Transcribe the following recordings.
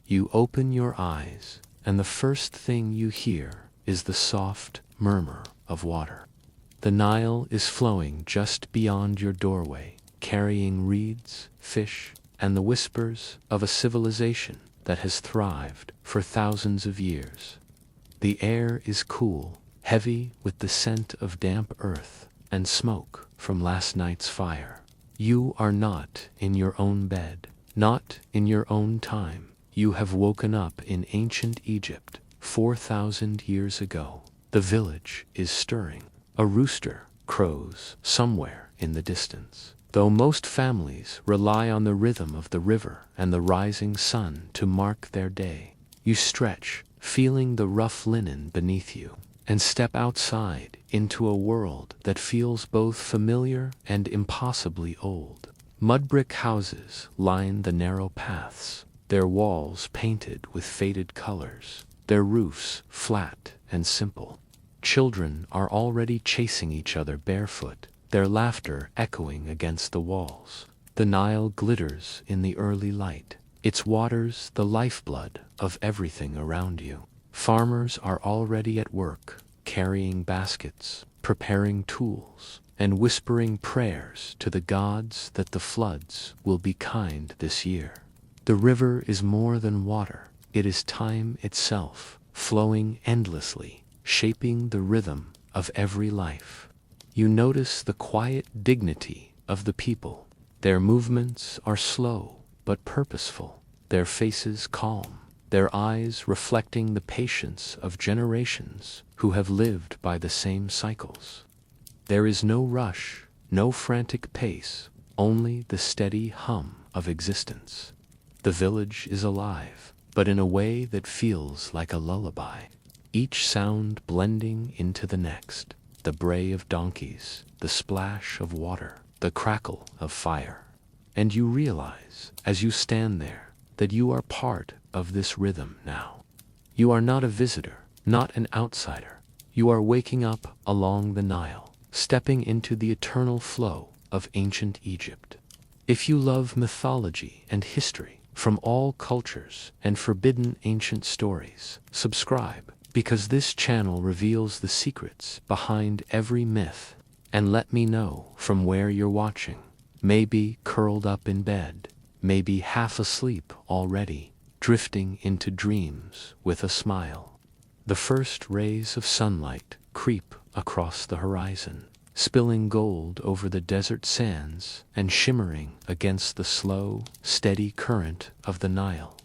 You open your eyes, and the first thing you hear is the soft murmur of water. The Nile is flowing just beyond your doorway, carrying reeds, fish, and the whispers of a civilization that has thrived for thousands of years. The air is cool, heavy with the scent of damp earth and smoke from last night's fire. You are not in your own bed, not in your own time. You have woken up in ancient Egypt 4,000 years ago. The village is stirring. A rooster crows somewhere in the distance. Though most families rely on the rhythm of the river and the rising sun to mark their day, you stretch, feeling the rough linen beneath you, and step outside into a world that feels both familiar and impossibly old. Mud brick houses line the narrow paths, their walls painted with faded colors, their roofs flat and simple. Children are already chasing each other barefoot, their laughter echoing against the walls. The Nile glitters in the early light, its waters the lifeblood of everything around you. Farmers are already at work, carrying baskets, preparing tools, and whispering prayers to the gods that the floods will be kind this year. The river is more than water, it is time itself, flowing endlessly, shaping the rhythm of every life. You notice the quiet dignity of the people. Their movements are slow but purposeful, their faces calm, their eyes reflecting the patience of generations who have lived by the same cycles. There is no rush, no frantic pace, only the steady hum of existence. The village is alive, but in a way that feels like a lullaby, each sound blending into the next. The bray of donkeys, the splash of water, the crackle of fire. And you realize, as you stand there, that you are part of this rhythm now. You are not a visitor, not an outsider. You are waking up along the Nile, stepping into the eternal flow of ancient Egypt. If you love mythology and history from all cultures and forbidden ancient stories, subscribe, because this channel reveals the secrets behind every myth. And let me know from where you're watching. Maybe curled up in bed, maybe half asleep already, drifting into dreams with a smile. The first rays of sunlight creep across the horizon, spilling gold over the desert sands and shimmering against the slow, steady current of the Nile.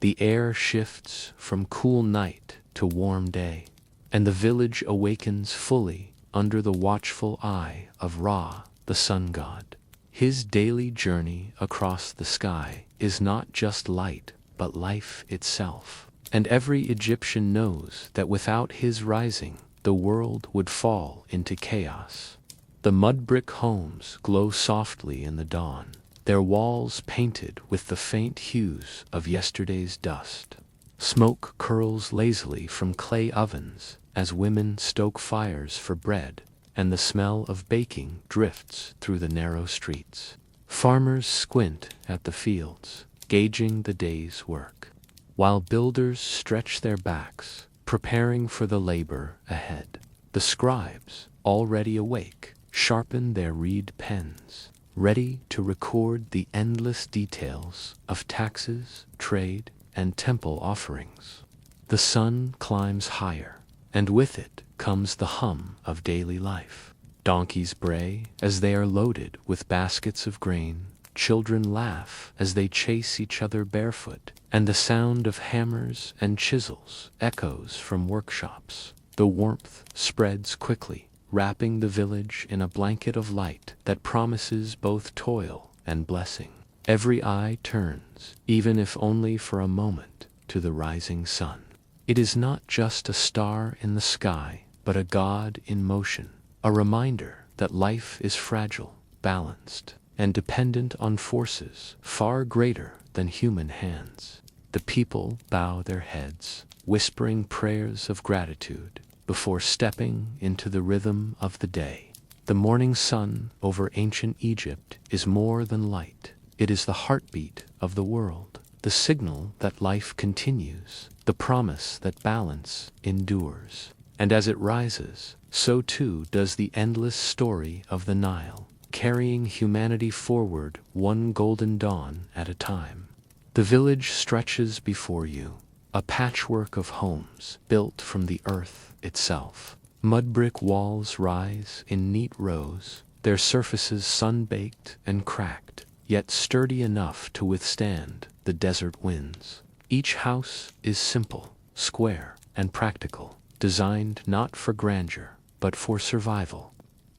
The air shifts from cool night to warm day, and the village awakens fully under the watchful eye of Ra, the sun god. His daily journey across the sky is not just light, but life itself. And every Egyptian knows that without his rising, the world would fall into chaos. The mud brick homes glow softly in the dawn, their walls painted with the faint hues of yesterday's dust. Smoke curls lazily from clay ovens as women stoke fires for bread, and the smell of baking drifts through the narrow streets. Farmers squint at the fields, gauging the day's work, while builders stretch their backs, preparing for the labor ahead. The scribes, already awake, sharpen their reed pens, ready to record the endless details of taxes, trade, and temple offerings. The sun climbs higher, and with it comes the hum of daily life. Donkeys bray as they are loaded with baskets of grain, children laugh as they chase each other barefoot, and the sound of hammers and chisels echoes from workshops. The warmth spreads quickly, wrapping the village in a blanket of light that promises both toil and blessing. Every eye turns, even if only for a moment, to the rising sun. It is not just a star in the sky, but a god in motion, a reminder that life is fragile, balanced, and dependent on forces far greater than human hands. The people bow their heads, whispering prayers of gratitude before stepping into the rhythm of the day. The morning sun over ancient Egypt is more than light. It is the heartbeat of the world, the signal that life continues, the promise that balance endures. And as it rises, so too does the endless story of the Nile, carrying humanity forward one golden dawn at a time. The village stretches before you, a patchwork of homes built from the earth itself. Mud brick walls rise in neat rows, their surfaces sun-baked and cracked, yet sturdy enough to withstand the desert winds. Each house is simple, square, and practical, designed not for grandeur, but for survival.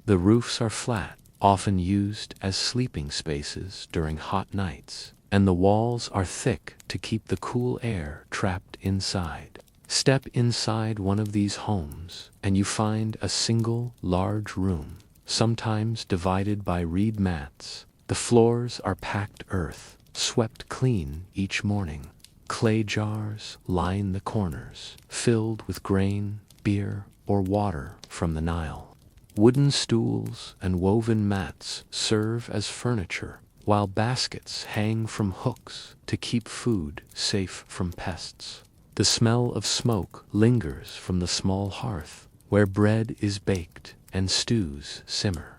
The roofs are flat, often used as sleeping spaces during hot nights, and the walls are thick to keep the cool air trapped inside. Step inside one of these homes, and you find a single, large room, sometimes divided by reed mats. The floors are packed earth, swept clean each morning. Clay jars line the corners, filled with grain, beer, or water from the Nile. Wooden stools and woven mats serve as furniture, while baskets hang from hooks to keep food safe from pests. The smell of smoke lingers from the small hearth, where bread is baked and stews simmer.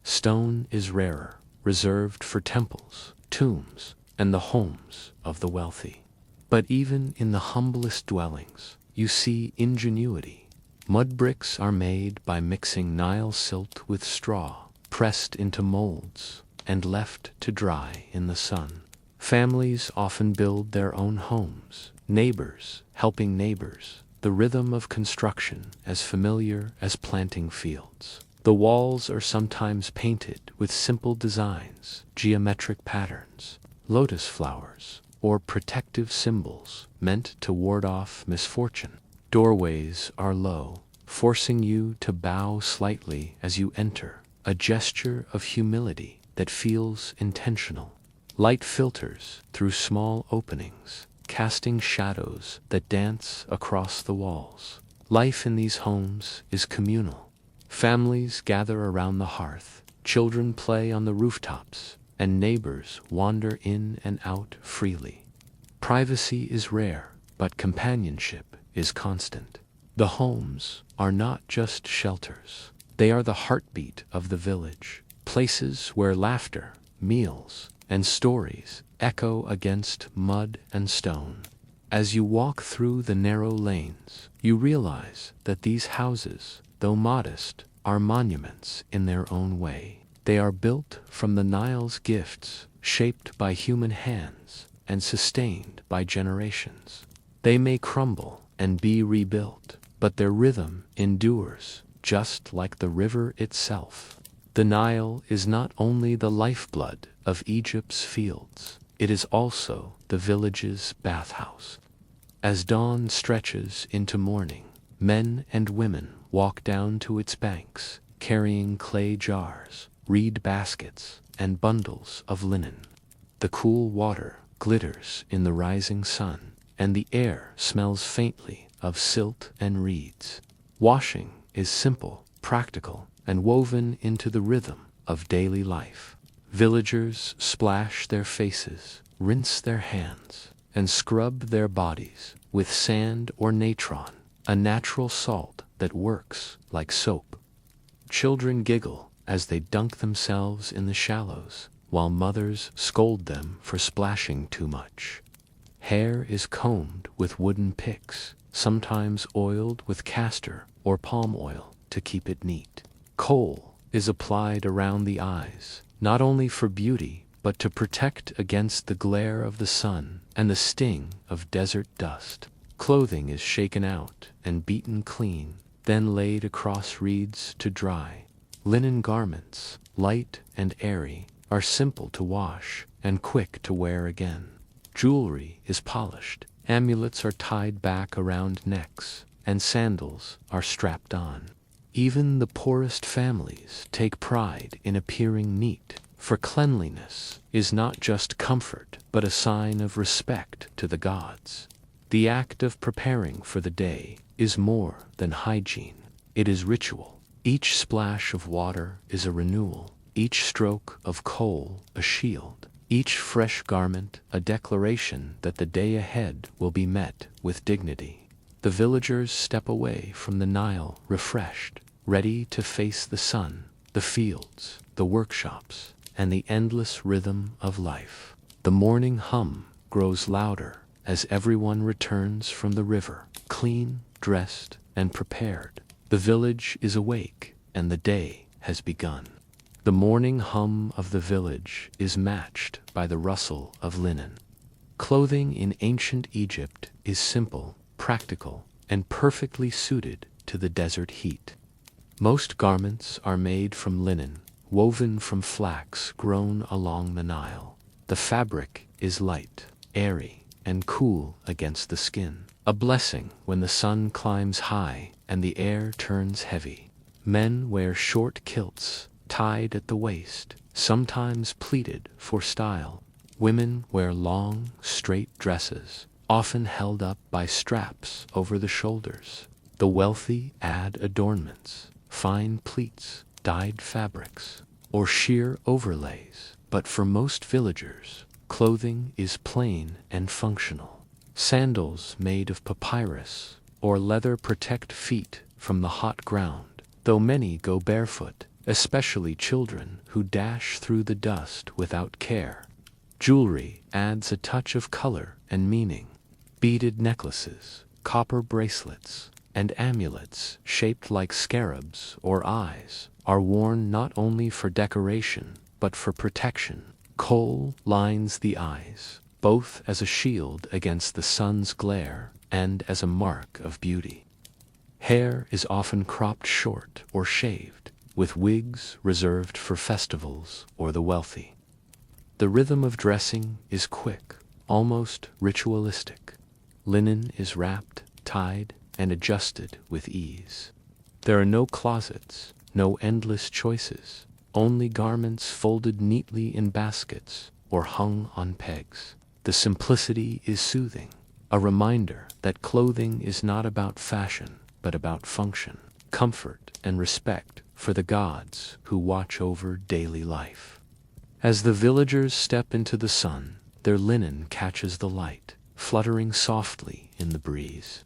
Stone is rarer, reserved for temples, tombs, and the homes of the wealthy. But even in the humblest dwellings, you see ingenuity. Mud bricks are made by mixing Nile silt with straw, pressed into molds, and left to dry in the sun. Families often build their own homes, neighbors helping neighbors, the rhythm of construction as familiar as planting fields. The walls are sometimes painted with simple designs, geometric patterns, lotus flowers, or protective symbols meant to ward off misfortune. Doorways are low, forcing you to bow slightly as you enter, a gesture of humility that feels intentional. Light filters through small openings, casting shadows that dance across the walls. Life in these homes is communal. Families gather around the hearth, children play on the rooftops, and neighbors wander in and out freely. Privacy is rare, but companionship is constant. The homes are not just shelters. They are the heartbeat of the village, places where laughter, meals, and stories echo against mud and stone. As you walk through the narrow lanes, you realize that these houses, though modest, are monuments in their own way. They are built from the Nile's gifts, shaped by human hands and sustained by generations. They may crumble and be rebuilt, but their rhythm endures, just like the river itself. The Nile is not only the lifeblood of Egypt's fields, it is also the village's bathhouse. As dawn stretches into morning, men and women walk down to its banks, carrying clay jars, reed baskets, and bundles of linen. The cool water glitters in the rising sun, and the air smells faintly of silt and reeds. Washing is simple, practical, and woven into the rhythm of daily life. Villagers splash their faces, rinse their hands, and scrub their bodies with sand or natron, a natural salt that works like soap. Children giggle as they dunk themselves in the shallows, while mothers scold them for splashing too much. Hair is combed with wooden picks, sometimes oiled with castor or palm oil to keep it neat. Kohl is applied around the eyes, not only for beauty, but to protect against the glare of the sun and the sting of desert dust. Clothing is shaken out and beaten clean, then laid across reeds to dry. Linen garments, light and airy, are simple to wash and quick to wear again. Jewelry is polished, amulets are tied back around necks, and sandals are strapped on. Even the poorest families take pride in appearing neat, for cleanliness is not just comfort, but a sign of respect to the gods. The act of preparing for the day is more than hygiene. It is ritual. Each splash of water is a renewal, each stroke of coal a shield. each fresh garment a declaration that the day ahead will be met with dignity. The villagers step away from the Nile refreshed, ready to face the sun, the fields, the workshops, and the endless rhythm of life. The morning hum grows louder as everyone returns from the river, clean, dressed, and prepared. The village is awake, and the day has begun. The morning hum of the village is matched by the rustle of linen. Clothing in ancient Egypt is simple, practical, and perfectly suited to the desert heat. Most garments are made from linen, woven from flax grown along the Nile. The fabric is light, airy, and cool against the skin, a blessing when the sun climbs high and the air turns heavy. Men wear short kilts, tied at the waist, sometimes pleated for style. Women wear long, straight dresses, often held up by straps over the shoulders. The wealthy add adornments, fine pleats, dyed fabrics, or sheer overlays, but for most villagers, clothing is plain and functional. Sandals made of papyrus or leather protect feet from the hot ground, though many go barefoot, especially children who dash through the dust without care. Jewelry adds a touch of color and meaning. Beaded necklaces, copper bracelets, and amulets shaped like scarabs or eyes are worn not only for decoration but for protection. Kohl lines the eyes, both as a shield against the sun's glare and as a mark of beauty. Hair is often cropped short or shaved, with wigs reserved for festivals or the wealthy. The rhythm of dressing is quick, almost ritualistic. Linen is wrapped, tied, and adjusted with ease. There are no closets, no endless choices, only garments folded neatly in baskets or hung on pegs. The simplicity is soothing, a reminder that clothing is not about fashion, but about function, comfort, and respect for the gods who watch over daily life. As the villagers step into the sun, their linen catches the light, fluttering softly in the breeze.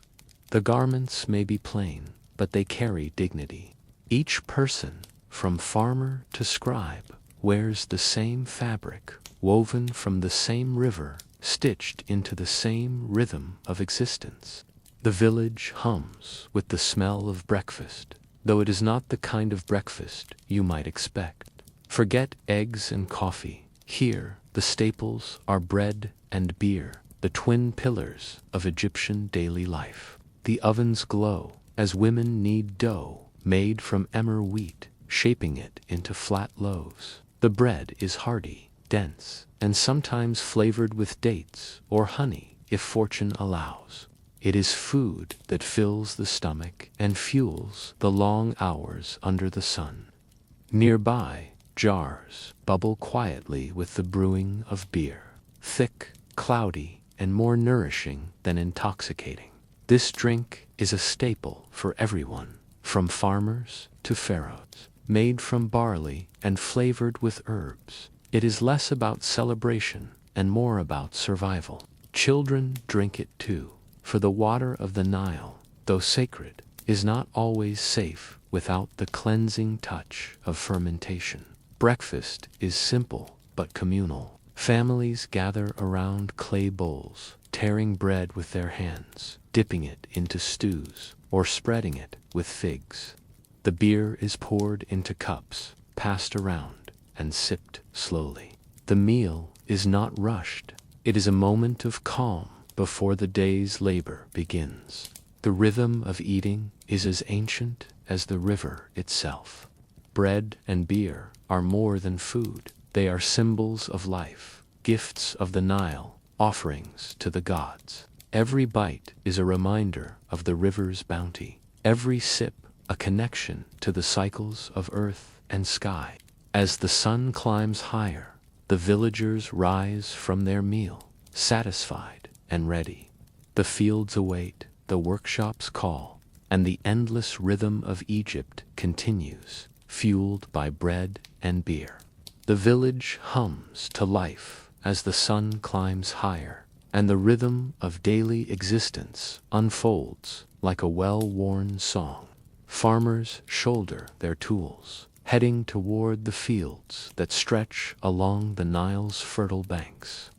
The garments may be plain, but they carry dignity. Each person, from farmer to scribe, wears the same fabric, woven from the same river, stitched into the same rhythm of existence. The village hums with the smell of breakfast, though it is not the kind of breakfast you might expect. Forget eggs and coffee. Here, the staples are bread and beer, the twin pillars of Egyptian daily life. The ovens glow as women knead dough made from emmer wheat, shaping it into flat loaves. The bread is hearty, dense, and sometimes flavored with dates or honey if fortune allows. It is food that fills the stomach and fuels the long hours under the sun. Nearby, jars bubble quietly with the brewing of beer, thick, cloudy, and more nourishing than intoxicating. This drink is a staple for everyone, from farmers to pharaohs. Made from barley and flavored with herbs, it is less about celebration and more about survival. Children drink it too, for the water of the Nile, though sacred, is not always safe without the cleansing touch of fermentation. Breakfast is simple but communal. Families gather around clay bowls, tearing bread with their hands, dipping it into stews, or spreading it with figs. The beer is poured into cups, passed around, and sipped slowly. The meal is not rushed. It is a moment of calm before the day's labor begins. The rhythm of eating is as ancient as the river itself. Bread and beer are more than food. They are symbols of life, gifts of the Nile, offerings to the gods. Every bite is a reminder of the river's bounty. Every sip a connection to the cycles of earth and sky. As the sun climbs higher, the villagers rise from their meal, satisfied and ready. The fields await, the workshops call, and the endless rhythm of Egypt continues, fueled by bread and beer. The village hums to life, as the sun climbs higher, and the rhythm of daily existence unfolds like a well-worn song. Farmers shoulder their tools, heading toward the fields that stretch along the Nile's fertile banks.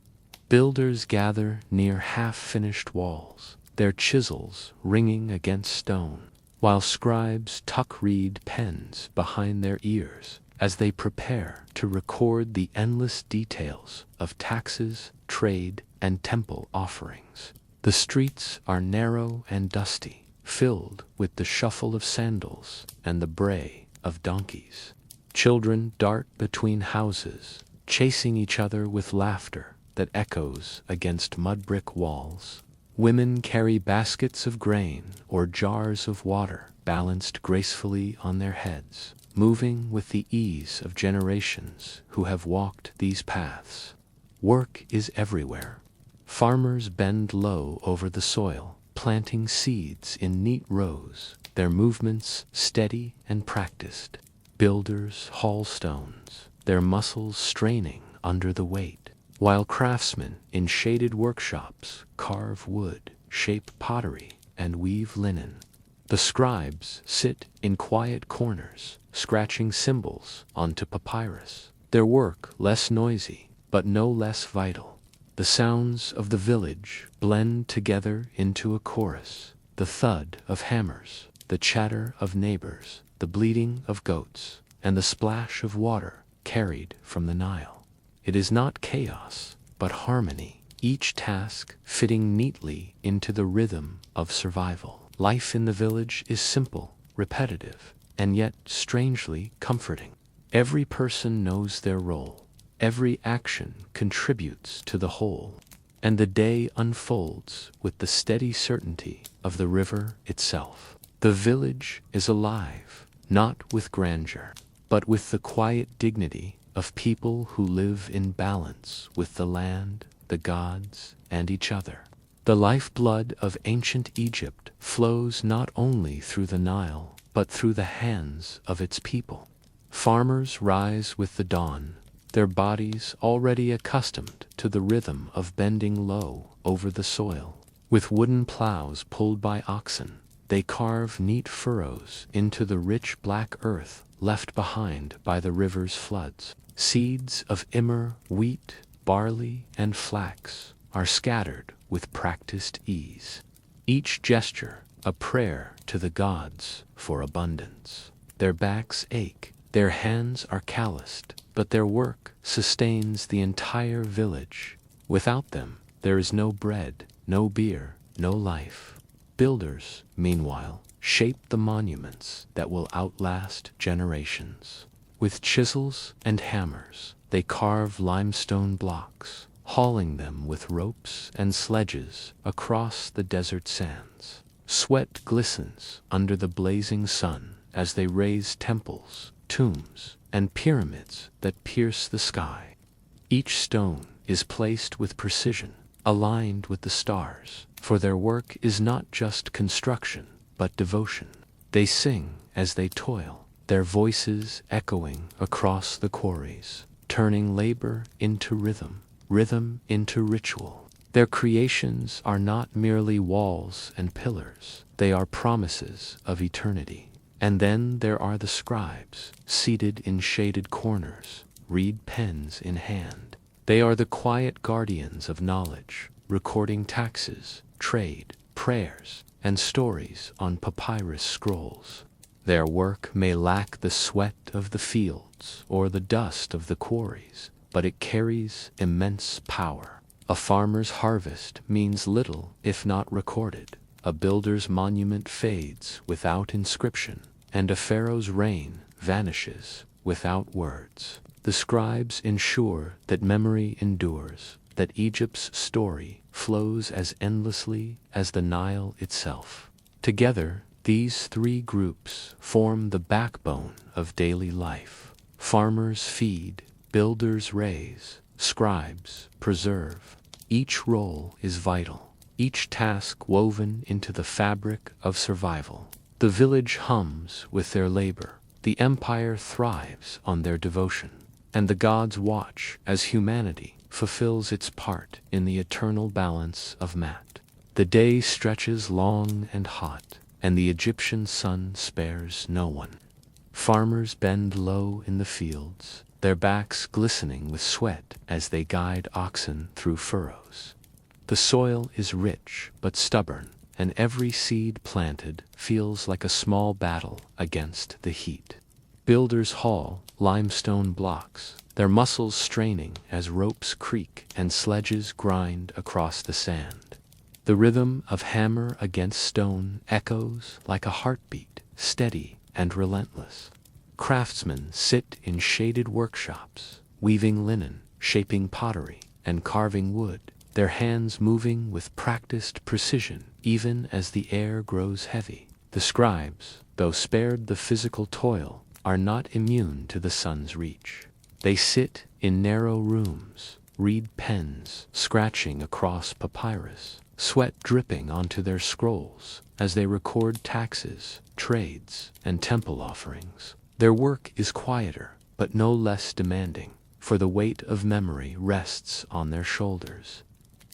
Builders gather near half-finished walls, their chisels ringing against stone, while scribes tuck reed pens behind their ears as they prepare to record the endless details of taxes, trade, and temple offerings. The streets are narrow and dusty, filled with the shuffle of sandals and the bray of donkeys. Children dart between houses, chasing each other with laughter that echoes against mud-brick walls. Women carry baskets of grain or jars of water balanced gracefully on their heads, moving with the ease of generations who have walked these paths. Work is everywhere. Farmers bend low over the soil, planting seeds in neat rows, their movements steady and practiced. Builders haul stones, their muscles straining under the weight, while craftsmen in shaded workshops carve wood, shape pottery, and weave linen. The scribes sit in quiet corners, scratching symbols onto papyrus, their work less noisy, but no less vital. The sounds of the village blend together into a chorus, the thud of hammers, the chatter of neighbors, the bleating of goats, and the splash of water carried from the Nile. It is not chaos, but harmony, each task fitting neatly into the rhythm of survival. Life in the village is simple, repetitive, and yet strangely comforting. Every person knows their role. Every action contributes to the whole, and the day unfolds with the steady certainty of the river itself. The village is alive, not with grandeur, but with the quiet dignity of people who live in balance with the land, the gods, and each other. The lifeblood of ancient Egypt flows not only through the Nile, but through the hands of its people. Farmers rise with the dawn, their bodies already accustomed to the rhythm of bending low over the soil. With wooden plows pulled by oxen, they carve neat furrows into the rich black earth left behind by the river's floods. Seeds of emmer, wheat, barley, and flax are scattered with practiced ease. Each gesture a prayer to the gods for abundance. Their backs ache, their hands are calloused, but their work sustains the entire village. Without them, there is no bread, no beer, no life. Builders, meanwhile, shape the monuments that will outlast generations. With chisels and hammers, they carve limestone blocks, hauling them with ropes and sledges across the desert sands. Sweat glistens under the blazing sun as they raise temples, tombs, and pyramids that pierce the sky. Each stone is placed with precision, aligned with the stars, for their work is not just construction, but devotion. They sing as they toil, their voices echoing across the quarries, turning labor into rhythm, rhythm into ritual. Their creations are not merely walls and pillars, they are promises of eternity. And then there are the scribes, seated in shaded corners, reed pens in hand. They are the quiet guardians of knowledge, recording taxes, trade, prayers, and stories on papyrus scrolls. Their work may lack the sweat of the fields or the dust of the quarries, but it carries immense power. A farmer's harvest means little if not recorded. A builder's monument fades without inscription, and a pharaoh's reign vanishes without words. The scribes ensure that memory endures, that Egypt's story flows as endlessly as the Nile itself. Together, these three groups form the backbone of daily life. Farmers feed, builders raise, scribes preserve. Each role is vital, each task woven into the fabric of survival. The village hums with their labor, the empire thrives on their devotion, and the gods watch as humanity fulfills its part in the eternal balance of Mat. The day stretches long and hot, and the Egyptian sun spares no one. Farmers bend low in the fields, their backs glistening with sweat as they guide oxen through furrows. The soil is rich but stubborn, and every seed planted feels like a small battle against the heat. Builders haul limestone blocks, their muscles straining as ropes creak and sledges grind across the sand. The rhythm of hammer against stone echoes like a heartbeat, steady and relentless. Craftsmen sit in shaded workshops, weaving linen, shaping pottery, and carving wood, their hands moving with practiced precision even as the air grows heavy. The scribes, though spared the physical toil, are not immune to the sun's reach. They sit in narrow rooms, read pens scratching across papyrus, sweat dripping onto their scrolls as they record taxes, trades, and temple offerings. Their work is quieter, but no less demanding, for the weight of memory rests on their shoulders.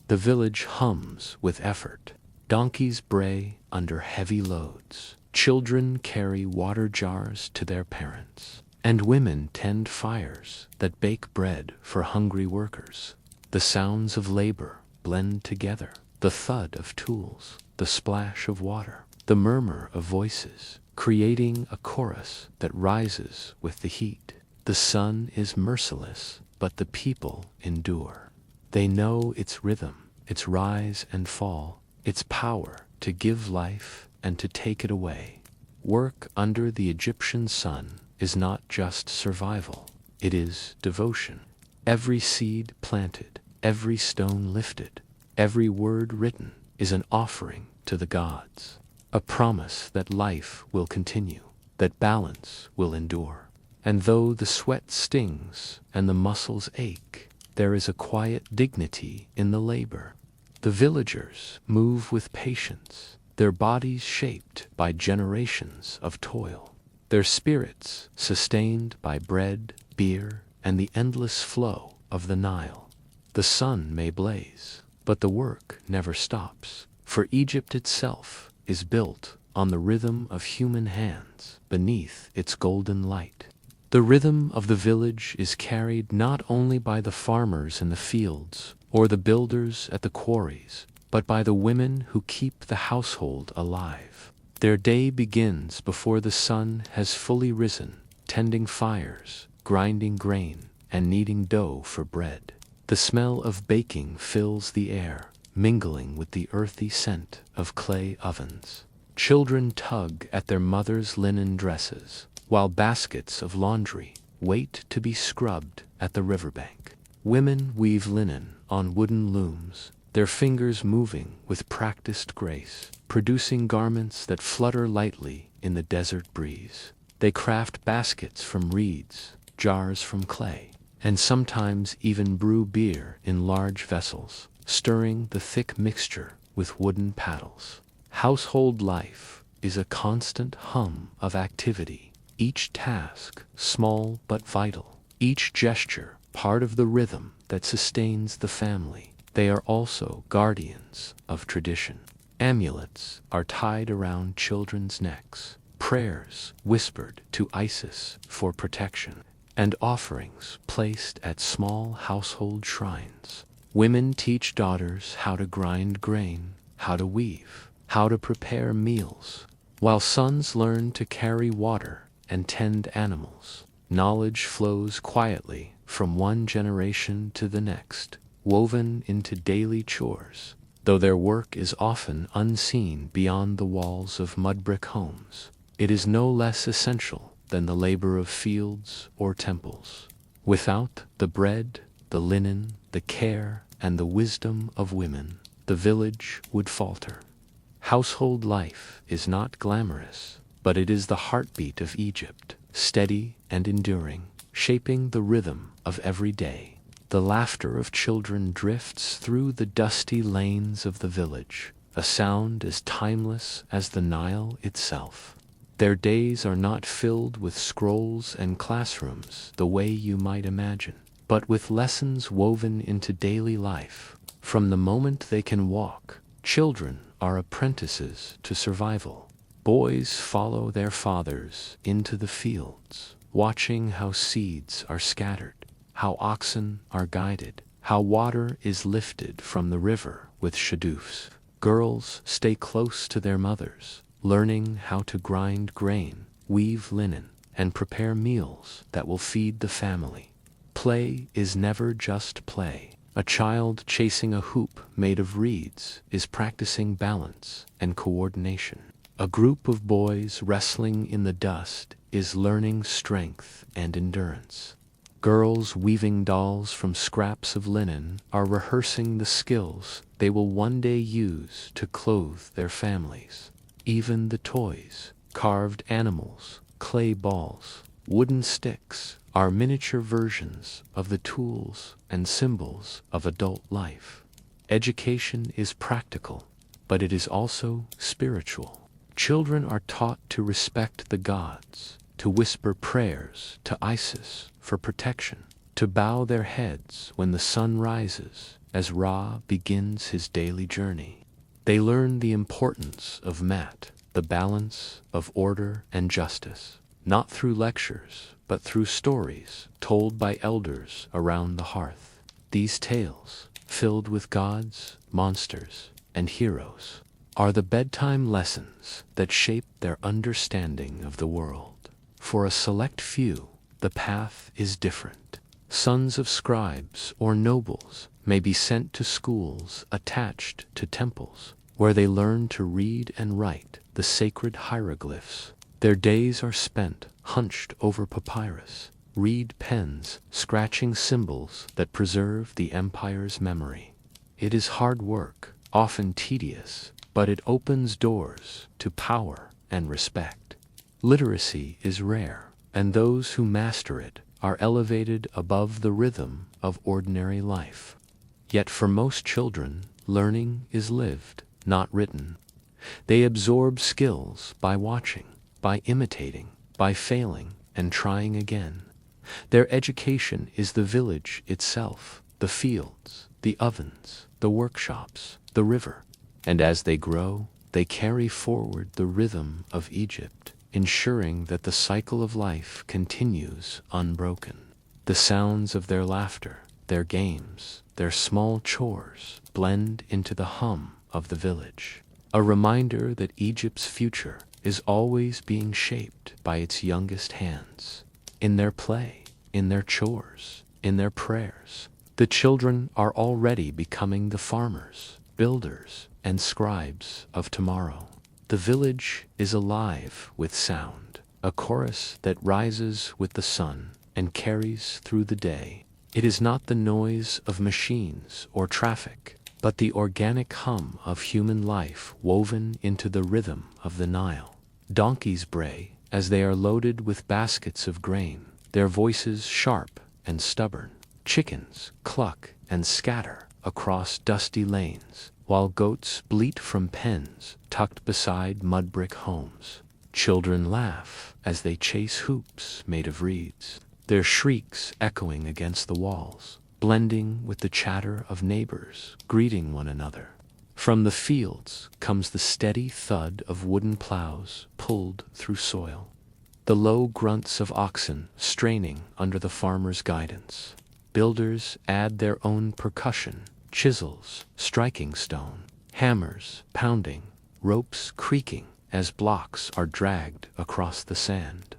The village hums with effort. Donkeys bray under heavy loads. Children carry water jars to their parents, and women tend fires that bake bread for hungry workers. The sounds of labor blend together, the thud of tools, the splash of water, the murmur of voices, creating a chorus that rises with the heat. The sun is merciless, but the people endure. They know its rhythm, its rise and fall, its power to give life and to take it away. Work under the Egyptian sun is not just survival, it is devotion. Every seed planted, every stone lifted, every word written is an offering to the gods, a promise that life will continue, that balance will endure. And though the sweat stings and the muscles ache, there is a quiet dignity in the labor. The villagers move with patience, their bodies shaped by generations of toil, their spirits sustained by bread, beer, and the endless flow of the Nile. The sun may blaze, but the work never stops, for Egypt itself is built on the rhythm of human hands beneath its golden light. The rhythm of the village is carried not only by the farmers in the fields or the builders at the quarries, but by the women who keep the household alive. Their day begins before the sun has fully risen, tending fires, grinding grain, and kneading dough for bread. The smell of baking fills the air, mingling with the earthy scent of clay ovens. Children tug at their mothers' linen dresses, while baskets of laundry wait to be scrubbed at the riverbank. Women weave linen on wooden looms, their fingers moving with practiced grace, producing garments that flutter lightly in the desert breeze. They craft baskets from reeds, jars from clay, and sometimes even brew beer in large vessels, stirring the thick mixture with wooden paddles. Household life is a constant hum of activity, each task small but vital, each gesture part of the rhythm that sustains the family. They are also guardians of tradition. Amulets are tied around children's necks, prayers whispered to Isis for protection, and offerings placed at small household shrines. Women teach daughters how to grind grain, how to weave, how to prepare meals, while sons learn to carry water and tend animals. Knowledge flows quietly from one generation to the next, woven into daily chores, though their work is often unseen beyond the walls of mud-brick homes. It is no less essential than the labor of fields or temples. Without the bread, the linen, the care, and the wisdom of women, the village would falter. Household life is not glamorous, but it is the heartbeat of Egypt, steady and enduring, shaping the rhythm of every day. The laughter of children drifts through the dusty lanes of the village, a sound as timeless as the Nile itself. Their days are not filled with scrolls and classrooms the way you might imagine. but with lessons woven into daily life. From the moment they can walk, children are apprentices to survival. Boys follow their fathers into the fields, watching how seeds are scattered, how oxen are guided, how water is lifted from the river with shadoofs. Girls stay close to their mothers, learning how to grind grain, weave linen, and prepare meals that will feed the family. Play is never just play. A child chasing a hoop made of reeds is practicing balance and coordination. A group of boys wrestling in the dust is learning strength and endurance. Girls weaving dolls from scraps of linen are rehearsing the skills they will one day use to clothe their families. Even the toys, carved animals, clay balls, wooden sticks, are miniature versions of the tools and symbols of adult life. Education is practical, but it is also spiritual. Children are taught to respect the gods, to whisper prayers to Isis for protection, to bow their heads when the sun rises as Ra begins his daily journey. They learn the importance of Mat, the balance of order and justice, not through lectures, but through stories told by elders around the hearth. These tales, filled with gods, monsters, and heroes, are the bedtime lessons that shape their understanding of the world. For a select few, the path is different. Sons of scribes or nobles may be sent to schools attached to temples, where they learn to read and write the sacred hieroglyphs. Their days are spent hunched over papyrus, reed pens scratching symbols that preserve the empire's memory. It is hard work, often tedious, but it opens doors to power and respect. Literacy is rare, and those who master it are elevated above the rhythm of ordinary life. Yet for most children, learning is lived, not written. They absorb skills by watching, by imitating, by failing and trying again. Their education is the village itself, the fields, the ovens, the workshops, the river. And as they grow, they carry forward the rhythm of Egypt, ensuring that the cycle of life continues unbroken. The sounds of their laughter, their games, their small chores blend into the hum of the village, a reminder that Egypt's future is always being shaped by its youngest hands. In their play, in their chores, in their prayers, the children are already becoming the farmers, builders, and scribes of tomorrow. The village is alive with sound, a chorus that rises with the sun and carries through the day. It is not the noise of machines or traffic, but the organic hum of human life woven into the rhythm of the Nile. Donkeys bray as they are loaded with baskets of grain, their voices sharp and stubborn. Chickens cluck and scatter across dusty lanes, while goats bleat from pens tucked beside mud-brick homes. Children laugh as they chase hoops made of reeds, their shrieks echoing against the walls, blending with the chatter of neighbors greeting one another. From the fields comes the steady thud of wooden plows pulled through soil, the low grunts of oxen straining under the farmer's guidance. Builders add their own percussion, chisels striking stone, hammers pounding, ropes creaking as blocks are dragged across the sand.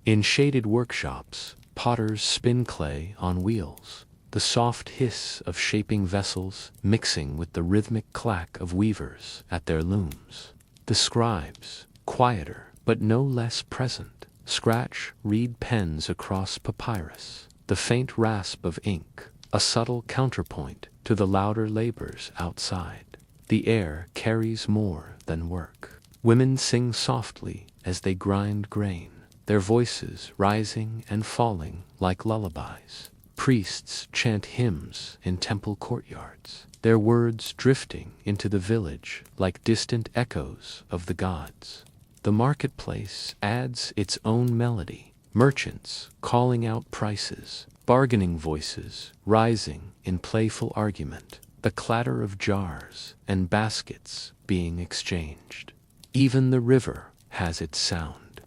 In shaded workshops, potters spin clay on wheels, the soft hiss of shaping vessels mixing with the rhythmic clack of weavers at their looms. The scribes, quieter but no less present, scratch reed pens across papyrus, the faint rasp of ink, a subtle counterpoint to the louder labors outside. The air carries more than work. Women sing softly as they grind grain, their voices rising and falling like lullabies. Priests chant hymns in temple courtyards, their words drifting into the village like distant echoes of the gods. The marketplace adds its own melody, merchants calling out prices, bargaining voices rising in playful argument, the clatter of jars and baskets being exchanged. Even the river has its sound.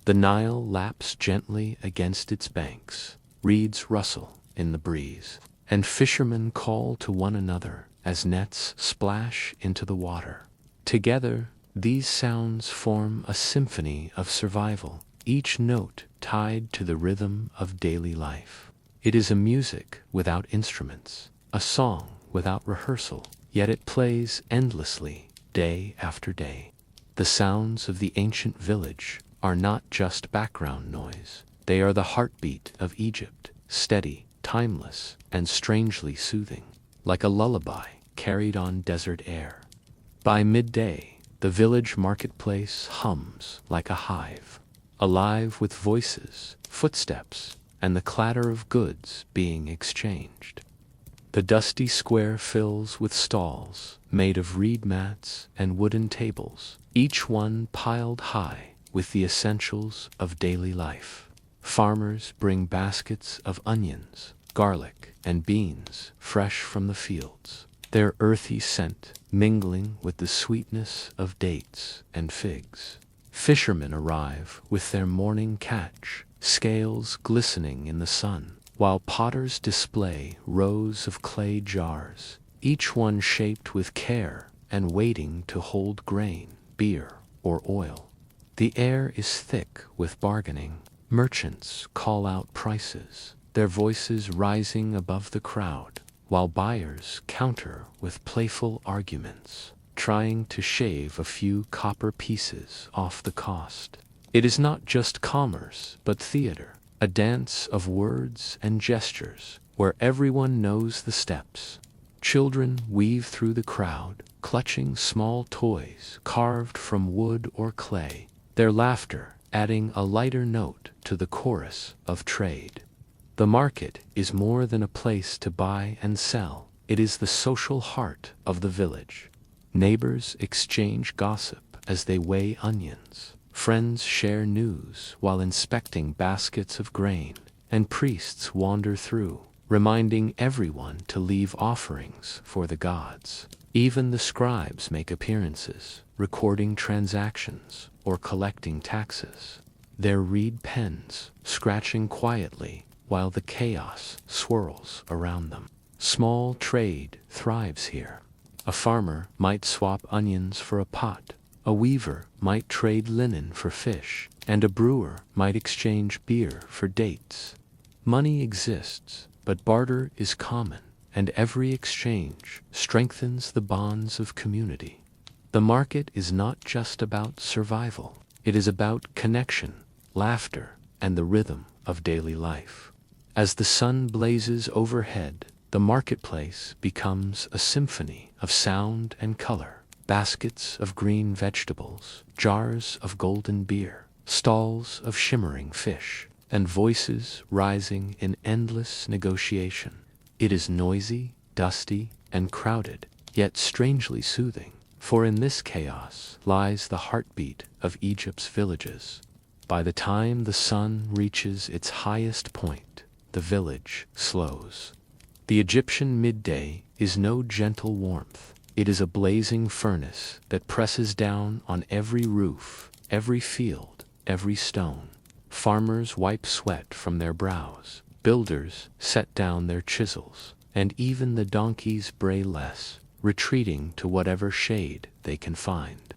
The Nile laps gently against its banks, reeds rustle in the breeze, and fishermen call to one another as nets splash into the water. Together, these sounds form a symphony of survival, each note tied to the rhythm of daily life. It is a music without instruments, a song without rehearsal, yet it plays endlessly, day after day. The sounds of the ancient village are not just background noise. They are the heartbeat of Egypt, steady, timeless, and strangely soothing, like a lullaby carried on desert air. By midday, the village marketplace hums like a hive, alive with voices, footsteps, and the clatter of goods being exchanged. The dusty square fills with stalls made of reed mats and wooden tables, each one piled high with the essentials of daily life. Farmers bring baskets of onions, garlic, and beans fresh from the fields, their earthy scent mingling with the sweetness of dates and figs. Fishermen arrive with their morning catch, scales glistening in the sun, while potters display rows of clay jars, each one shaped with care and waiting to hold grain, beer, or oil. The air is thick with bargaining. Merchants call out prices, their voices rising above the crowd, while buyers counter with playful arguments, trying to shave a few copper pieces off the cost. It is not just commerce, but theater, a dance of words and gestures, where everyone knows the steps. Children weave through the crowd, clutching small toys carved from wood or clay, their laughter adding a lighter note to the chorus of trade. The market is more than a place to buy and sell. It is the social heart of the village. Neighbors exchange gossip as they weigh onions. Friends share news while inspecting baskets of grain, and priests wander through, reminding everyone to leave offerings for the gods. Even the scribes make appearances, recording transactions or collecting taxes, their reed pens scratching quietly while the chaos swirls around them. Small trade thrives here. A farmer might swap onions for a pot, a weaver might trade linen for fish, and a brewer might exchange beer for dates. Money exists, but barter is common, and every exchange strengthens the bonds of community. The market is not just about survival. It is about connection, laughter, and the rhythm of daily life. As the sun blazes overhead, the marketplace becomes a symphony of sound and color. Baskets of green vegetables, jars of golden beer, stalls of shimmering fish, and voices rising in endless negotiation. It is noisy, dusty, and crowded, yet strangely soothing, for in this chaos lies the heartbeat of Egypt's villages. By the time the sun reaches its highest point, the village slows. The Egyptian midday is no gentle warmth. It is a blazing furnace that presses down on every roof, every field, every stone. Farmers wipe sweat from their brows, builders set down their chisels, and even the donkeys bray less, retreating to whatever shade they can find.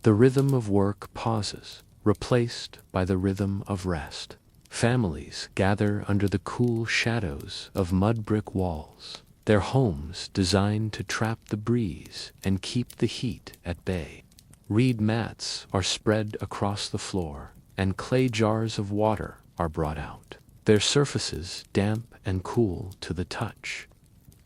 The rhythm of work pauses, replaced by the rhythm of rest. Families gather under the cool shadows of mud brick walls, their homes designed to trap the breeze and keep the heat at bay. Reed mats are spread across the floor, and clay jars of water are brought out, their surfaces damp and cool to the touch.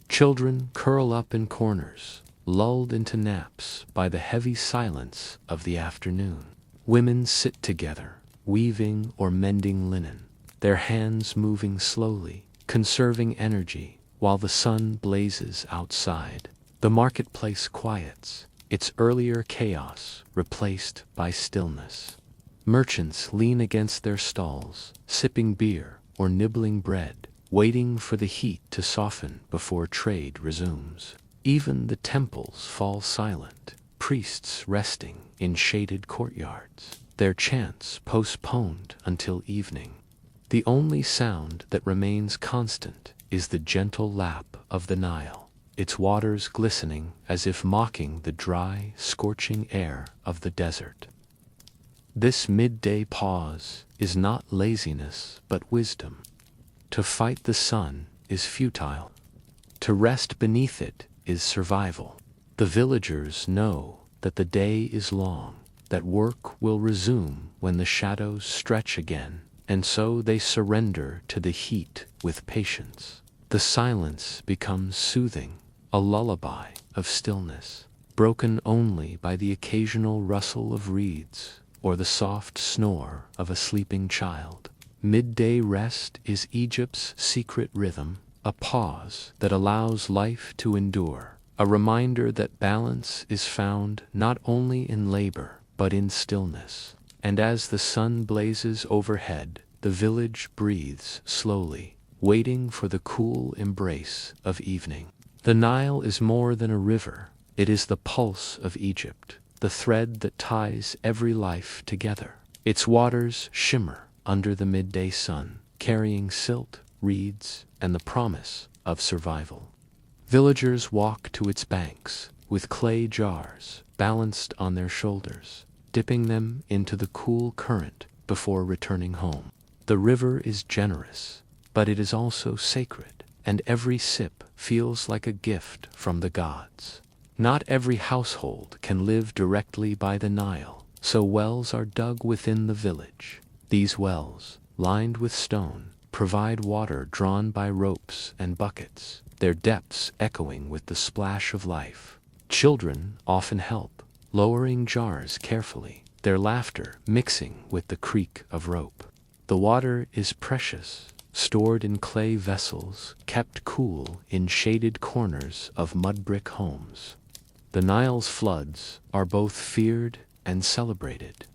Children curl up in corners, lulled into naps by the heavy silence of the afternoon. Women sit together, weaving or mending linen, their hands moving slowly, conserving energy while the sun blazes outside. The marketplace quiets, its earlier chaos replaced by stillness. Merchants lean against their stalls, sipping beer or nibbling bread, waiting for the heat to soften before trade resumes. Even the temples fall silent, priests resting in shaded courtyards, their chants postponed until evening. The only sound that remains constant is the gentle lap of the Nile, its waters glistening as if mocking the dry, scorching air of the desert. This midday pause is not laziness but wisdom. To fight the sun is futile. To rest beneath it is survival. The villagers know that the day is long, that work will resume when the shadows stretch again, and so they surrender to the heat with patience. The silence becomes soothing, a lullaby of stillness, broken only by the occasional rustle of reeds or the soft snore of a sleeping child. Midday rest is Egypt's secret rhythm, a pause that allows life to endure, a reminder that balance is found not only in labor but in stillness. And as the sun blazes overhead, the village breathes slowly, waiting for the cool embrace of evening. The Nile is more than a river. It is the pulse of Egypt, the thread that ties every life together. Its waters shimmer under the midday sun, carrying silt, reeds, and the promise of survival. Villagers walk to its banks with clay jars balanced on their shoulders, dipping them into the cool current before returning home. The river is generous, but it is also sacred, and every sip feels like a gift from the gods. Not every household can live directly by the Nile, so wells are dug within the village. These wells, lined with stone, provide water drawn by ropes and buckets, their depths echoing with the splash of life. Children often help, lowering jars carefully, their laughter mixing with the creak of rope. The water is precious, stored in clay vessels, kept cool in shaded corners of mud brick homes. The Nile's floods are both feared and celebrated.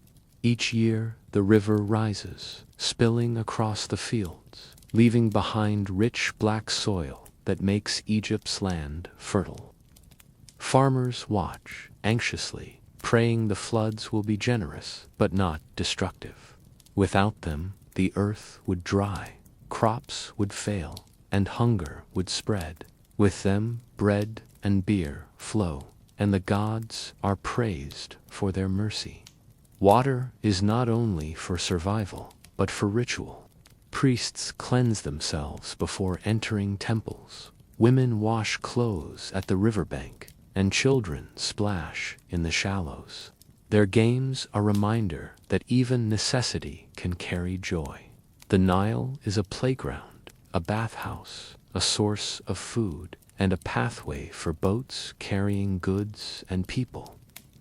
Each year, the river rises, spilling across the fields, leaving behind rich black soil that makes Egypt's land fertile. Farmers watch anxiously, praying the floods will be generous but not destructive. Without them, the earth would dry, crops would fail, and hunger would spread. With them, bread and beer flow, and the gods are praised for their mercy. Water is not only for survival, but for ritual. Priests cleanse themselves before entering temples. Women wash clothes at the riverbank, and children splash in the shallows. Their games a reminder that even necessity can carry joy. The Nile is a playground, a bathhouse, a source of food, and a pathway for boats carrying goods and people.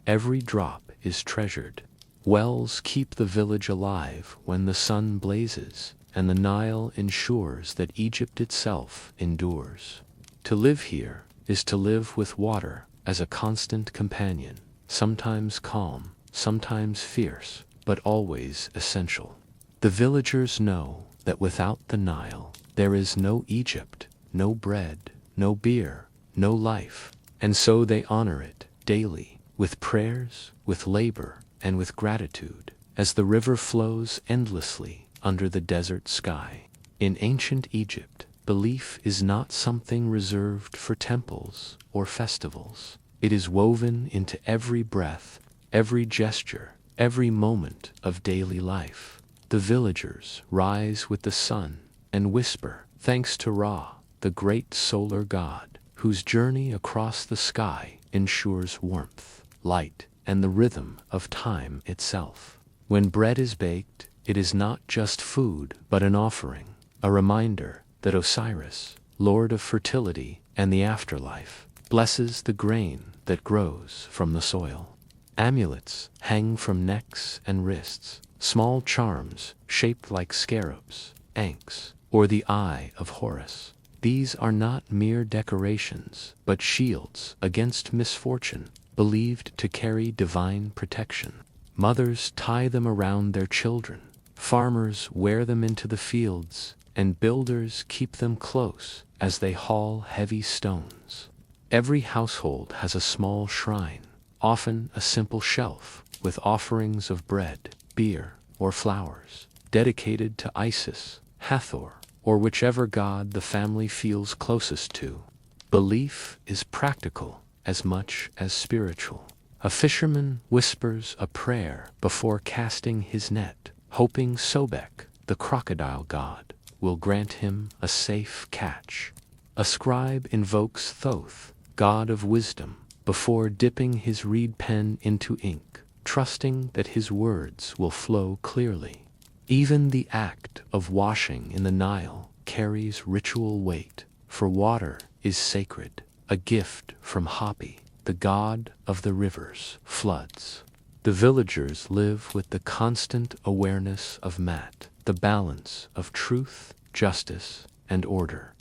Every drop is treasured. Wells keep the village alive when the sun blazes, and the Nile ensures that Egypt itself endures. To live here is to live with water as a constant companion, sometimes calm, sometimes fierce, but always essential. The villagers know that without the Nile, there is no Egypt, no bread, no beer, no life, and so they honor it daily, with prayers, with labor, and with gratitude, as the river flows endlessly under the desert sky. In ancient Egypt, belief is not something reserved for temples or festivals. It is woven into every breath, every gesture, every moment of daily life. The villagers rise with the sun and whisper, "Thanks to Ra, the great solar god, whose journey across the sky ensures warmth, light, and the rhythm of time itself." When bread is baked, it is not just food but an offering, a reminder that Osiris, Lord of fertility and the afterlife, blesses the grain that grows from the soil. Amulets hang from necks and wrists, small charms shaped like scarabs, ankhs, or the eye of Horus. These are not mere decorations, but shields against misfortune, believed to carry divine protection. Mothers tie them around their children, farmers wear them into the fields, and builders keep them close as they haul heavy stones. Every household has a small shrine, often a simple shelf with offerings of bread, beer, or flowers, dedicated to Isis, Hathor, or whichever god the family feels closest to. Belief is practical as much as spiritual. A fisherman whispers a prayer before casting his net, hoping Sobek, the crocodile god, will grant him a safe catch. A scribe invokes Thoth, god of wisdom, before dipping his reed pen into ink, trusting that his words will flow clearly. Even the act of washing in the Nile carries ritual weight, for water is sacred, a gift from Hapi, the god of the river's floods. The villagers live with the constant awareness of Mat, the balance of truth, justice, and order.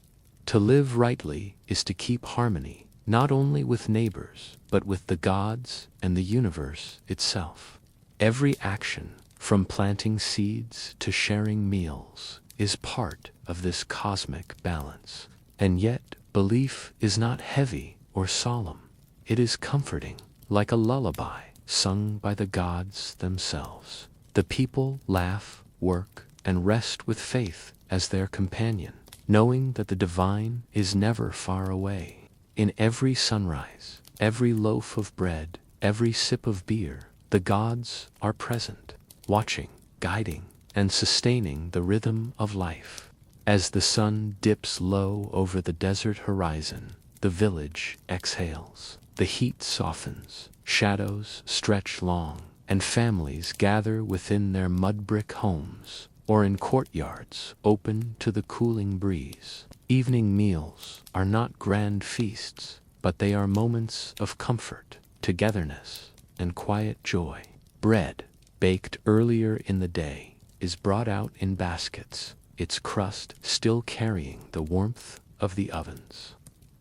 To live rightly is to keep harmony, not only with neighbors, but with the gods and the universe itself. Every action, from planting seeds to sharing meals, is part of this cosmic balance. And yet, belief is not heavy or solemn. It is comforting, like a lullaby sung by the gods themselves. The people laugh, work, and rest with faith as their companion, knowing that the divine is never far away. In every sunrise, every loaf of bread, every sip of beer, the gods are present, watching, guiding, and sustaining the rhythm of life. As the sun dips low over the desert horizon, the village exhales. The heat softens, shadows stretch long, and families gather within their mud-brick homes, or in courtyards open to the cooling breeze. Evening meals are not grand feasts, but they are moments of comfort, togetherness, and quiet joy. Bread, baked earlier in the day, is brought out in baskets, its crust still carrying the warmth of the ovens.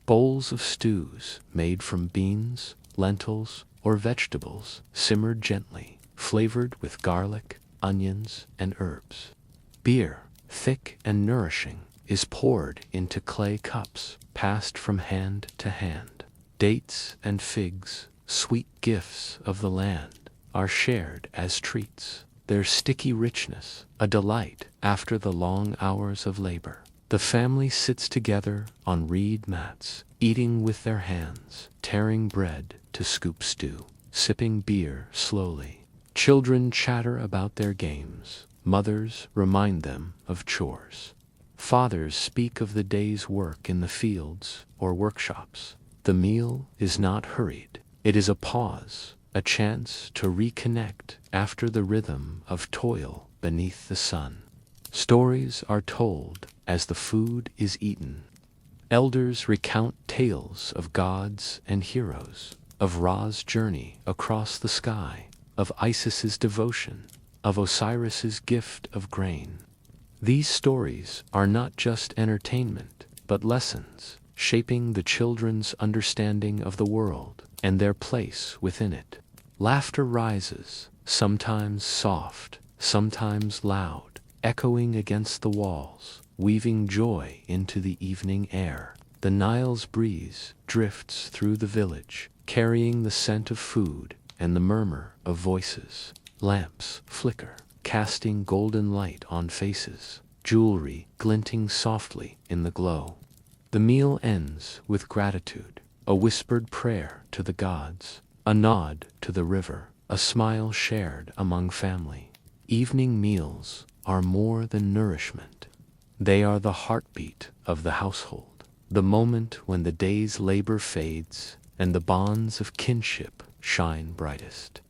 Bowls of stews made from beans, lentils, or vegetables simmered gently, flavored with garlic, onions, and herbs. Beer, thick and nourishing, is poured into clay cups, passed from hand to hand. Dates and figs, sweet gifts of the land, are shared as treats, their sticky richness a delight after the long hours of labor. The family sits together on reed mats, eating with their hands, tearing bread to scoop stew, sipping beer slowly. Children chatter about their games, mothers remind them of chores. Fathers speak of the day's work in the fields or workshops. The meal is not hurried. It is a pause, a chance to reconnect after the rhythm of toil beneath the sun. Stories are told as the food is eaten. Elders recount tales of gods and heroes, of Ra's journey across the sky, of Isis's devotion, of Osiris's gift of grain. These stories are not just entertainment, but lessons, shaping the children's understanding of the world and their place within it. Laughter rises, sometimes soft, sometimes loud, echoing against the walls, weaving joy into the evening air. The Nile's breeze drifts through the village, carrying the scent of food and the murmur of voices. Lamps flicker, casting golden light on faces, jewelry glinting softly in the glow. The meal ends with gratitude, a whispered prayer to the gods, a nod to the river, a smile shared among family. Evening meals are more than nourishment. They are the heartbeat of the household, the moment when the day's labor fades and the bonds of kinship shine brightest.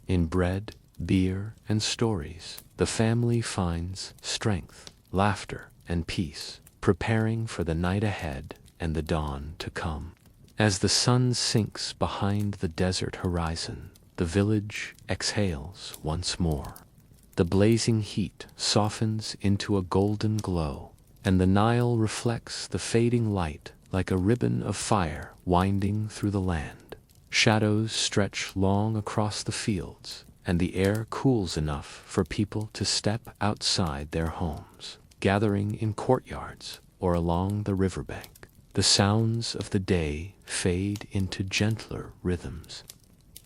In bread, beer, and stories, the family finds strength, laughter, and peace, preparing for the night ahead and the dawn to come. As the sun sinks behind the desert horizon, the village exhales once more. The blazing heat softens into a golden glow, and the Nile reflects the fading light like a ribbon of fire winding through the land. Shadows stretch long across the fields, and the air cools enough for people to step outside their homes. gathering in courtyards or along the riverbank. The sounds of the day fade into gentler rhythms.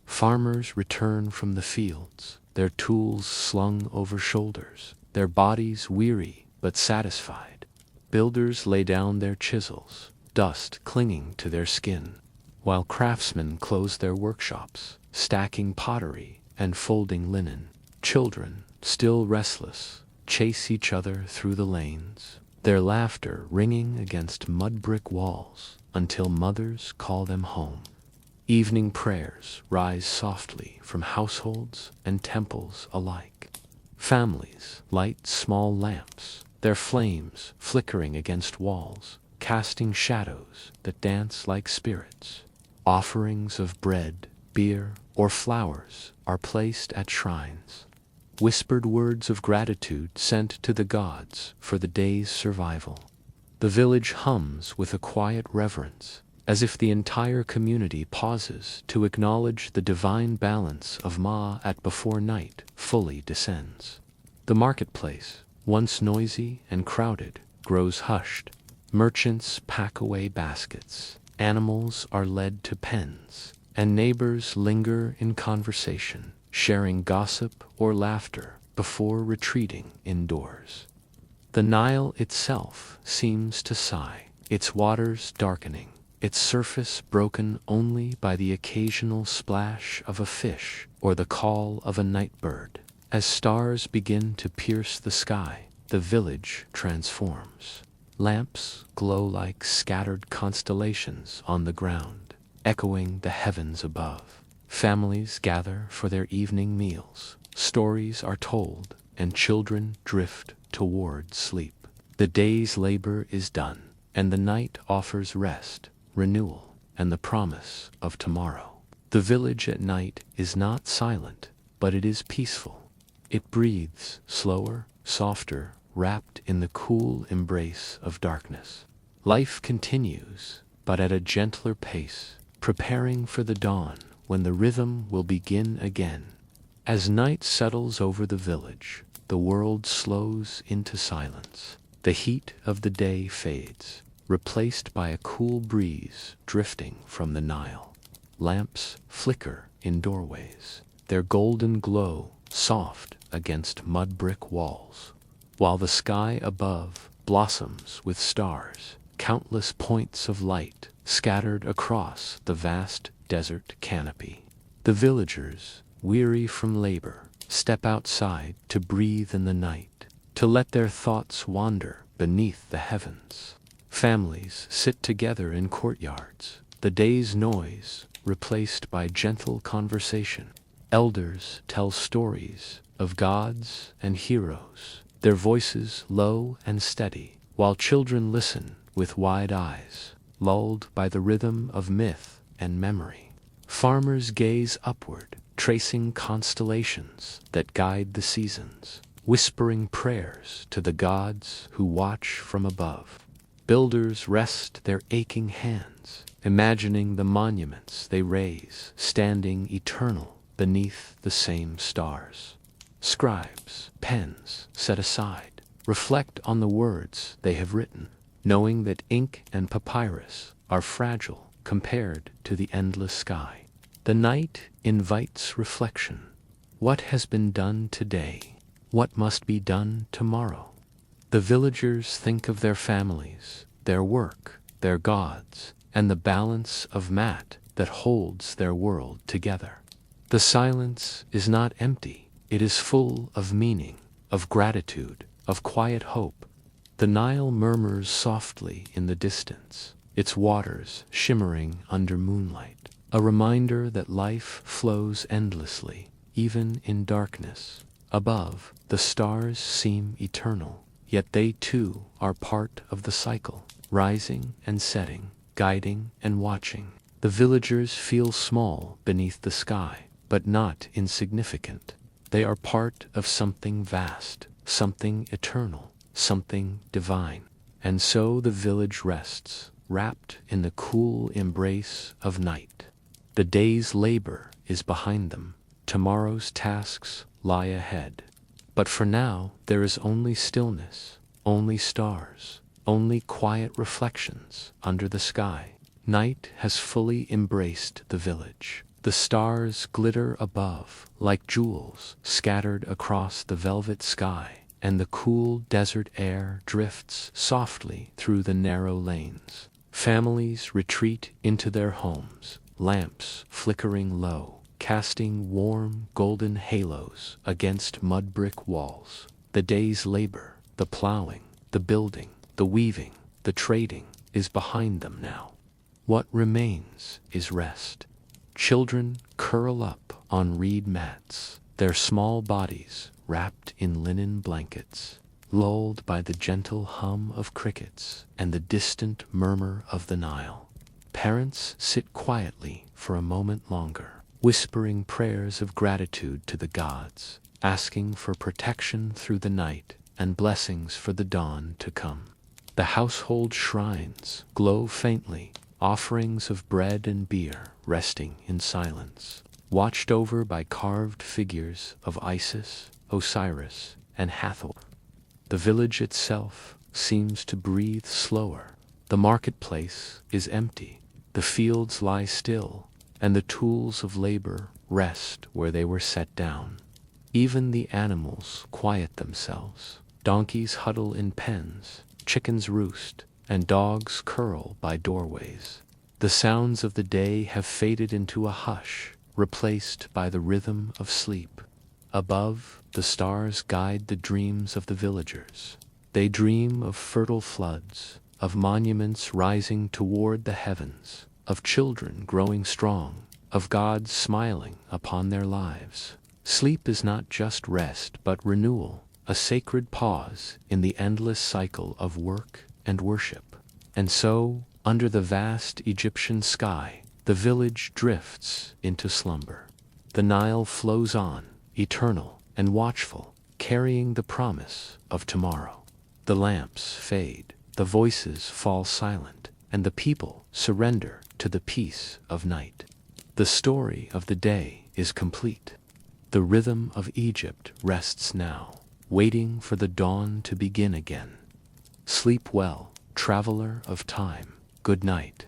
Farmers return from the fields, their tools slung over shoulders, their bodies weary but satisfied. Builders lay down their chisels, dust clinging to their skin, while craftsmen close their workshops, stacking pottery and folding linen. Children, still restless, chase each other through the lanes, their laughter ringing against mud-brick walls until mothers call them home. Evening prayers rise softly from households and temples alike. Families light small lamps, their flames flickering against walls, casting shadows that dance like spirits. Offerings of bread, beer, or flowers are placed at shrines. Whispered words of gratitude sent to the gods for the day's survival. The village hums with a quiet reverence, as if the entire community pauses to acknowledge the divine balance of Ma at before night fully descends. The marketplace, once noisy and crowded, grows hushed. Merchants pack away baskets, animals are led to pens, and neighbors linger in conversation, sharing gossip or laughter before retreating indoors. The Nile itself seems to sigh, its waters darkening, its surface broken only by the occasional splash of a fish or the call of a night bird. As stars begin to pierce the sky, the village transforms. Lamps glow like scattered constellations on the ground, echoing the heavens above. Families gather for their evening meals, stories are told, and children drift toward sleep. The day's labor is done, and the night offers rest, renewal, and the promise of tomorrow. The village at night is not silent, but it is peaceful. It breathes slower, softer, wrapped in the cool embrace of darkness. Life continues, but at a gentler pace, preparing for the dawn when the rhythm will begin again. As night settles over the village, the world slows into silence. The heat of the day fades, replaced by a cool breeze drifting from the Nile. Lamps flicker in doorways, their golden glow soft against mud-brick walls, while the sky above blossoms with stars, countless points of light scattered across the vast desert canopy. The villagers, weary from labor, step outside to breathe in the night, to let their thoughts wander beneath the heavens. Families sit together in courtyards, the day's noise replaced by gentle conversation. Elders tell stories of gods and heroes, their voices low and steady, while children listen with wide eyes, lulled by the rhythm of myth and memory. Farmers gaze upward, tracing constellations that guide the seasons, whispering prayers to the gods who watch from above. Builders rest their aching hands, imagining the monuments they raise, standing eternal beneath the same stars. Scribes, pens set aside, reflect on the words they have written, knowing that ink and papyrus are fragile compared to the endless sky. The night invites reflection. What has been done today? What must be done tomorrow? The villagers think of their families, their work, their gods, and the balance of mat that holds their world together. The silence is not empty, it is full of meaning, of gratitude, of quiet hope. The Nile murmurs softly in the distance, its waters shimmering under moonlight, a reminder that life flows endlessly, even in darkness. Above, the stars seem eternal, yet they too are part of the cycle, rising and setting, guiding and watching. The villagers feel small beneath the sky, but not insignificant. They are part of something vast, something eternal, something divine. And so the village rests, wrapped in the cool embrace of night. The day's labor is behind them. Tomorrow's tasks lie ahead. But for now, there is only stillness, only stars, only quiet reflections under the sky. Night has fully embraced the village. The stars glitter above like jewels scattered across the velvet sky, and the cool desert air drifts softly through the narrow lanes. Families retreat into their homes, lamps flickering low, casting warm golden halos against mud brick walls. The day's labor, the plowing, the building, the weaving, the trading, is behind them now. What remains is rest. Children curl up on reed mats, their small bodies wrapped in linen blankets, lulled by the gentle hum of crickets and the distant murmur of the Nile. Parents sit quietly for a moment longer, whispering prayers of gratitude to the gods, asking for protection through the night and blessings for the dawn to come. The household shrines glow faintly, offerings of bread and beer resting in silence, watched over by carved figures of Isis, Osiris, and Hathor. The village itself seems to breathe slower. The marketplace is empty, the fields lie still, and the tools of labor rest where they were set down. Even the animals quiet themselves. Donkeys huddle in pens, chickens roost, and dogs curl by doorways. The sounds of the day have faded into a hush, replaced by the rhythm of sleep. Above, the stars guide the dreams of the villagers. They dream of fertile floods, of monuments rising toward the heavens, of children growing strong, of God smiling upon their lives. Sleep is not just rest but renewal, a sacred pause in the endless cycle of work and worship. And so, under the vast Egyptian sky, the village drifts into slumber. The Nile flows on, eternal and watchful, carrying the promise of tomorrow. The lamps fade, the voices fall silent, and the people surrender to the peace of night. The story of the day is complete. The rhythm of Egypt rests now, waiting for the dawn to begin again. Sleep well, traveler of time. Good night.